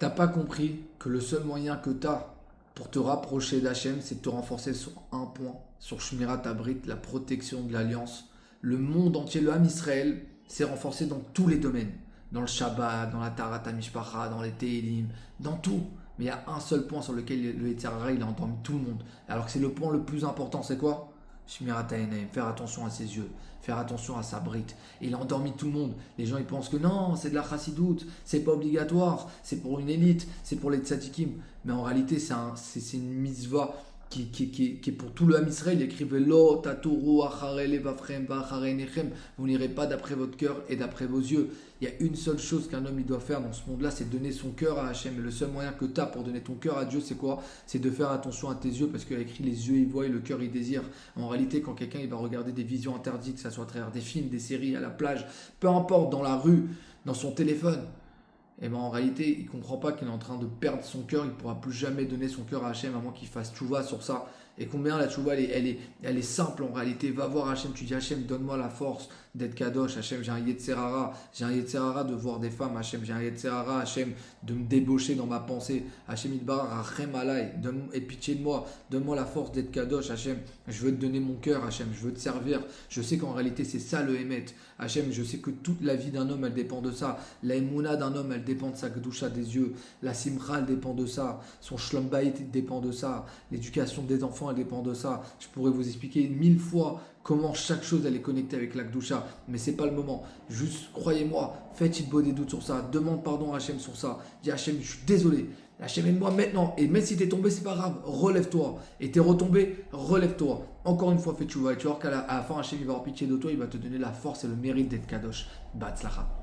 T'as pas compris que le seul moyen que t'as pour te rapprocher d'Hachem, c'est de te renforcer sur un point, sur Shmirat Abrit, la protection de l'alliance. Le monde entier, le Ham Israël, s'est renforcé dans tous les domaines. Dans le Shabbat, dans la Tarat HaMishpacha, dans les Tehillim, dans tout. Mais il y a un seul point sur lequel le Yetzer Hara, il a endormi tout le monde. Alors que c'est le point le plus important, c'est quoi? Shmirat HaEinaim, faire attention à ses yeux, faire attention à sa brite. Et il a endormi tout le monde. Les gens ils pensent que non, c'est de la chassidoute, c'est pas obligatoire, c'est pour une élite, c'est pour les tzadikim. Mais en réalité, c'est une mitzvah qui est pour tout le Ham Israël. Il écrit Velo, Taturu, Achare, Levavchem, Vachare, Nechem. Vous n'irez pas d'après votre cœur et d'après vos yeux. Il y a une seule chose qu'un homme il doit faire dans ce monde-là, c'est donner son cœur à Hachem. Et le seul moyen que tu as pour donner ton cœur à Dieu, c'est quoi? C'est de faire attention à tes yeux, parce qu'il a écrit les yeux ils voient et le cœur il désire. En réalité, quand quelqu'un il va regarder des visions interdites, que ce soit à travers des films, des séries, à la plage, peu importe, dans la rue, dans son téléphone, et ben en réalité, il ne comprend pas qu'il est en train de perdre son cœur. Il ne pourra plus jamais donner son cœur à Hachem à moins qu'il fasse tchouva sur ça. Et combien la tchouva, elle est simple en réalité. Va voir Hachem, tu dis Hachem, donne-moi la force d'être kadosh. Hachem, j'ai un Yetzer Hara. J'ai un Yetzer Hara de voir des femmes. Hachem, j'ai un Yetzer Hara. Hachem, de me débaucher dans ma pensée. Hachem, Idbar, Hachem Alay. Aie pitié de moi. Donne-moi la force d'être kadosh. Hachem, je veux te donner mon cœur. Hachem, je veux te servir. Je sais qu'en réalité, c'est ça le Hémet. Hachem, je sais que toute la vie d'un homme, elle dépend de ça. La Emouna d'un homme, elle dépend de sa Gdusha des yeux. La Simcha, elle dépend de ça. Son Shlom Bayit dépend de ça. L'éducation des enfants, elle dépend de ça. Je pourrais vous expliquer 1000 fois comment chaque chose, elle est connectée avec la Gdusha. Mais c'est pas le moment. Juste, croyez-moi, faites Itbo des doutes sur ça. Demande pardon à Hachem sur ça. Dis Hachem, je suis désolé. Hachem, aide-moi maintenant. Et même si t'es tombé, c'est pas grave. Relève-toi. Et t'es retombé, relève-toi. Encore une fois, fais tchouva. Et tu vas voir qu'à la fin, Hachem, il va avoir pitié de toi. Il va te donner la force et le mérite d'être kadosh. Batzlacha.